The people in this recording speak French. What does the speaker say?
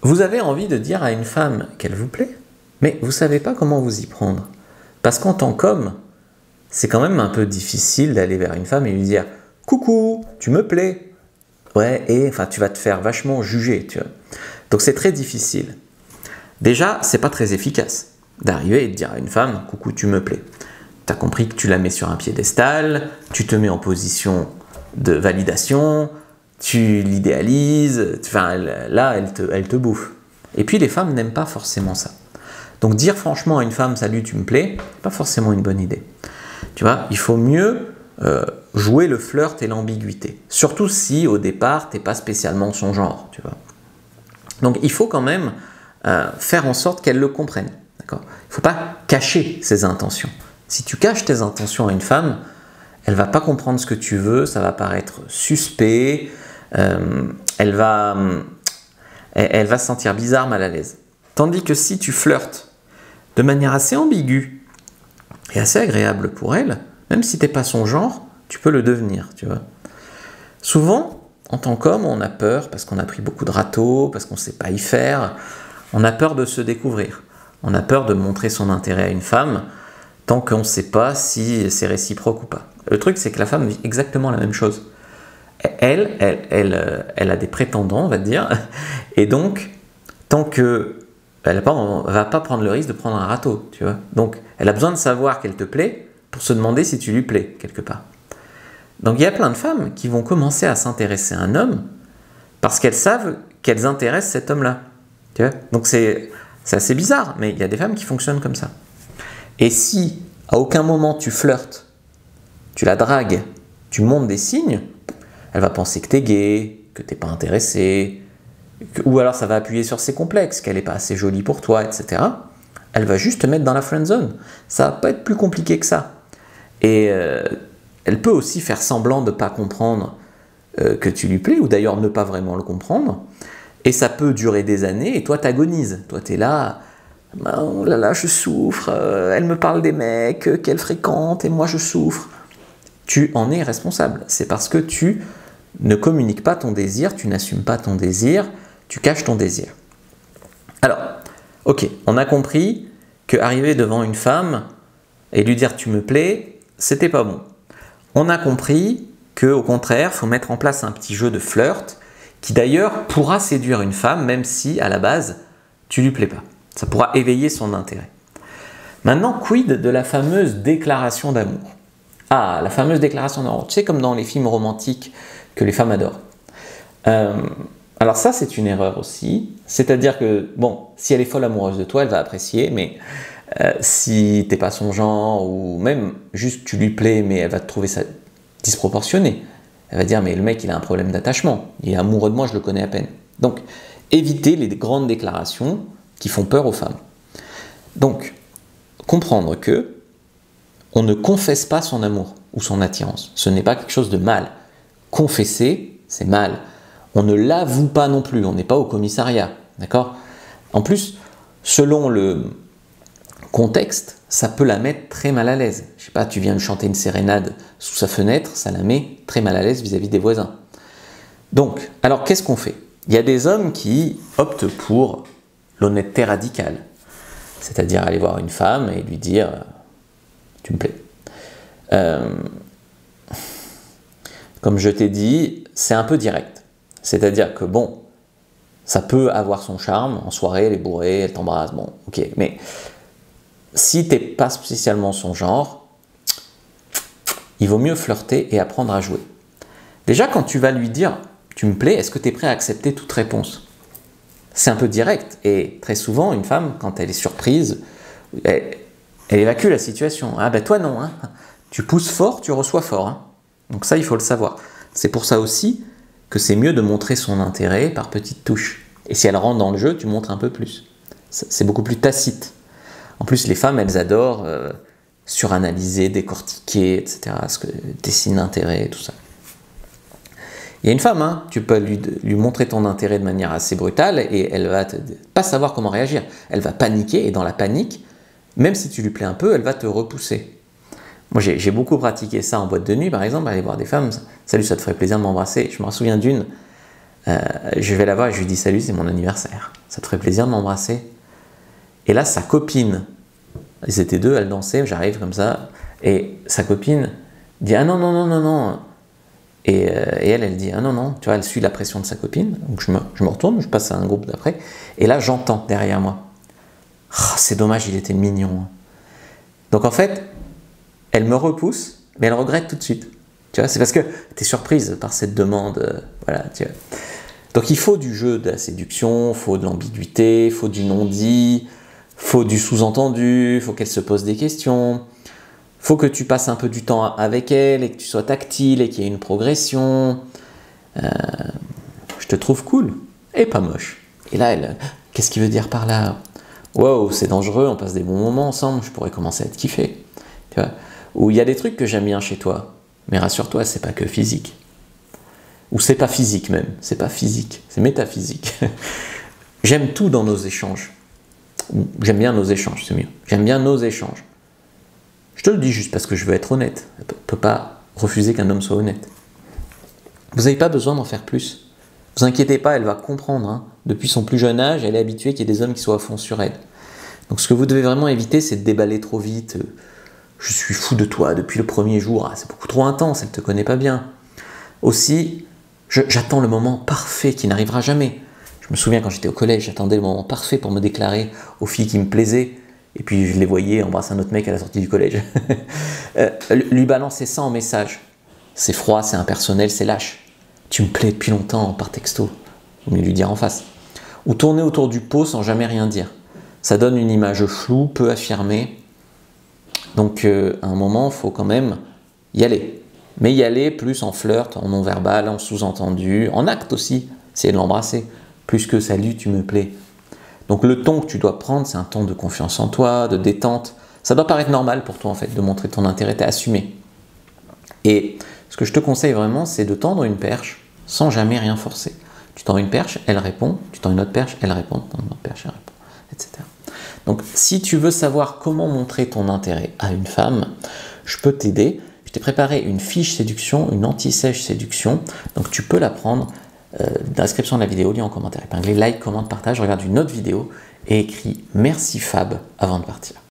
Vous avez envie de dire à une femme qu'elle vous plaît, mais vous ne savez pas comment vous y prendre. Parce qu'en tant qu'homme, c'est quand même un peu difficile d'aller vers une femme et lui dire « Coucou, tu me plais !» Ouais, et enfin, tu vas te faire vachement juger, tu vois. Donc c'est très difficile. Déjà, c'est pas très efficace d'arriver et de dire à une femme « Coucou, tu me plais !» Tu as compris que tu la mets sur un piédestal, tu te mets en position de validation, tu l'idéalises, enfin, là, elle te bouffe. Et puis les femmes n'aiment pas forcément ça. Donc dire franchement à une femme « Salut, tu me plais », c'est pas forcément une bonne idée. Tu vois, il faut mieux jouer le flirt et l'ambiguïté. Surtout si au départ, tu n'es pas spécialement son genre. Tu vois. Donc il faut quand même faire en sorte qu'elle le comprenne. Il ne faut pas cacher ses intentions. Si tu caches tes intentions à une femme, elle ne va pas comprendre ce que tu veux, ça va paraître suspect, elle va se sentir bizarre, mal à l'aise. Tandis que si tu flirtes de manière assez ambiguë et assez agréable pour elle, même si tu n'es pas son genre, tu peux le devenir. Tu vois. Souvent, en tant qu'homme, on a peur parce qu'on a pris beaucoup de râteaux, parce qu'on ne sait pas y faire, on a peur de se découvrir, on a peur de montrer son intérêt à une femme tant qu'on ne sait pas si c'est réciproque ou pas. Le truc, c'est que la femme vit exactement la même chose. Elle a des prétendants, on va dire, et donc, tant que elle ne va pas prendre le risque de prendre un râteau, tu vois. Donc, elle a besoin de savoir qu'elle te plaît pour se demander si tu lui plais, quelque part. Donc, il y a plein de femmes qui vont commencer à s'intéresser à un homme parce qu'elles savent qu'elles intéressent cet homme-là. Tu vois. Donc, c'est assez bizarre, mais il y a des femmes qui fonctionnent comme ça. Et si, à aucun moment, tu flirtes, tu la dragues, tu montres des signes, elle va penser que tu es gay, que tu n'es pas intéressé, ou alors ça va appuyer sur ses complexes, qu'elle n'est pas assez jolie pour toi, etc. Elle va juste te mettre dans la friend zone. Ça va pas être plus compliqué que ça. Et elle peut aussi faire semblant de ne pas comprendre que tu lui plais, ou d'ailleurs ne pas vraiment le comprendre. Et ça peut durer des années, et toi t'agonises. Toi t'es là, oh là là, je souffre, elle me parle des mecs qu'elle fréquente, et moi je souffre. Tu en es responsable. C'est parce que tu ne communiques pas ton désir, tu n'assumes pas ton désir, tu caches ton désir. Alors, ok, on a compris qu'arriver devant une femme et lui dire « tu me plais », c'était pas bon. On a compris qu'au contraire, il faut mettre en place un petit jeu de flirt qui d'ailleurs pourra séduire une femme même si à la base, tu lui plais pas. Ça pourra éveiller son intérêt. Maintenant, quid de la fameuse déclaration d'amour? Ah, la fameuse déclaration d'amour. Tu sais, comme dans les films romantiques que les femmes adorent. Alors ça, c'est une erreur aussi. C'est-à-dire que, bon, si elle est folle amoureuse de toi, elle va apprécier, mais si t'es pas son genre, ou même juste tu lui plais, mais elle va te trouver ça disproportionné. Elle va dire, mais le mec, il a un problème d'attachement. Il est amoureux de moi, je le connais à peine. Donc, évitez les grandes déclarations qui font peur aux femmes. Donc, comprendre que on ne confesse pas son amour ou son attirance. Ce n'est pas quelque chose de mal. Confesser, c'est mal. On ne l'avoue pas non plus. On n'est pas au commissariat. D'accord ? En plus, selon le contexte, ça peut la mettre très mal à l'aise. Je sais pas, tu viens de chanter une sérénade sous sa fenêtre, ça la met très mal à l'aise vis-à-vis des voisins. Donc, alors qu'est-ce qu'on fait ? Il y a des hommes qui optent pour l'honnêteté radicale. C'est-à-dire aller voir une femme et lui dire « tu me plais ». Comme je t'ai dit, c'est un peu direct. C'est-à-dire que bon, ça peut avoir son charme, en soirée, elle est bourrée, elle t'embrasse, bon, ok. Mais si t'es pas spécialement son genre, il vaut mieux flirter et apprendre à jouer. Déjà, quand tu vas lui dire « tu me plais », est-ce que tu es prêt à accepter toute réponse ? C'est un peu direct. Et très souvent, une femme, quand elle est surprise, elle évacue la situation. Ah ben toi non, hein. Tu pousses fort, tu reçois fort. Hein. Donc ça, il faut le savoir. C'est pour ça aussi que c'est mieux de montrer son intérêt par petites touches. Et si elle rentre dans le jeu, tu montres un peu plus. C'est beaucoup plus tacite. En plus, les femmes, elles adorent suranalyser, décortiquer, etc. Des signes d'intérêt, tout ça. Il y a une femme, hein, tu peux lui montrer ton intérêt de manière assez brutale et elle va pas savoir comment réagir. Elle va paniquer et dans la panique, même si tu lui plais un peu, elle va te repousser. Moi, j'ai beaucoup pratiqué ça en boîte de nuit, par exemple, aller voir des femmes. Salut, ça te ferait plaisir de m'embrasser. Je me souviens d'une, je vais la voir et je lui dis salut, c'est mon anniversaire. ça te ferait plaisir de m'embrasser? Et là, sa copine, ils étaient deux, elle dansait, j'arrive comme ça, et sa copine dit ah non, non, non, non, non. Et elle dit ah non, non, tu vois, elle suit la pression de sa copine, donc je me retourne, je passe à un groupe d'après, et là j'entends derrière moi, oh, c'est dommage, il était mignon. Donc en fait, elle me repousse, mais elle regrette tout de suite. Tu vois, c'est parce que tu es surprise par cette demande, voilà, tu vois. Donc il faut du jeu de la séduction, il faut de l'ambiguïté, il faut du non-dit, il faut du sous-entendu, il faut qu'elle se pose des questions. Faut que tu passes un peu du temps avec elle et que tu sois tactile et qu'il y ait une progression. Je te trouve cool et pas moche. Et là, elle, qu'est-ce qu'il veut dire par là? Wow, c'est dangereux, on passe des bons moments ensemble, je pourrais commencer à te kiffer. Tu vois? Ou il y a des trucs que j'aime bien chez toi, mais rassure-toi, c'est pas que physique. Ou c'est pas physique même, c'est pas physique, c'est métaphysique. J'aime tout dans nos échanges. J'aime bien nos échanges, c'est mieux. J'aime bien nos échanges. Je te le dis juste parce que je veux être honnête. Je ne peux pas refuser qu'un homme soit honnête. Vous n'avez pas besoin d'en faire plus. Ne vous inquiétez pas, elle va comprendre. Hein. Depuis son plus jeune âge, elle est habituée qu'il y ait des hommes qui soient à fond sur elle. Donc ce que vous devez vraiment éviter, c'est de déballer trop vite. Je suis fou de toi depuis le premier jour. Ah, c'est beaucoup trop intense, elle ne te connaît pas bien. Aussi, j'attends le moment parfait qui n'arrivera jamais. Je me souviens quand j'étais au collège, j'attendais le moment parfait pour me déclarer aux filles qui me plaisaient. Et puis je les voyais embrasser un autre mec à la sortie du collège. Lui balancer ça en message. C'est froid, c'est impersonnel, c'est lâche. Tu me plais depuis longtemps par texto. Vaut mieux lui dire en face. Ou tourner autour du pot sans jamais rien dire. Ça donne une image floue, peu affirmée. Donc à un moment, il faut quand même y aller. Mais y aller plus en flirt, en non-verbal, en sous-entendu, en acte aussi. C'est de l'embrasser. Plus que salut, tu me plais. Donc le ton que tu dois prendre, c'est un ton de confiance en toi, de détente. Ça doit paraître normal pour toi en fait, de montrer ton intérêt, t'es assumé. Et ce que je te conseille vraiment, c'est de tendre une perche sans jamais rien forcer. Tu tends une perche, elle répond. Tu tends une autre perche, elle répond. Tu tends une autre perche, elle répond, etc. Donc si tu veux savoir comment montrer ton intérêt à une femme, je peux t'aider. Je t'ai préparé une fiche séduction, une anti-sèche séduction. Donc tu peux la prendre. Dans la description de la vidéo, lien en commentaire épinglé, like, commente, partage, regarde une autre vidéo et écris merci Fab avant de partir.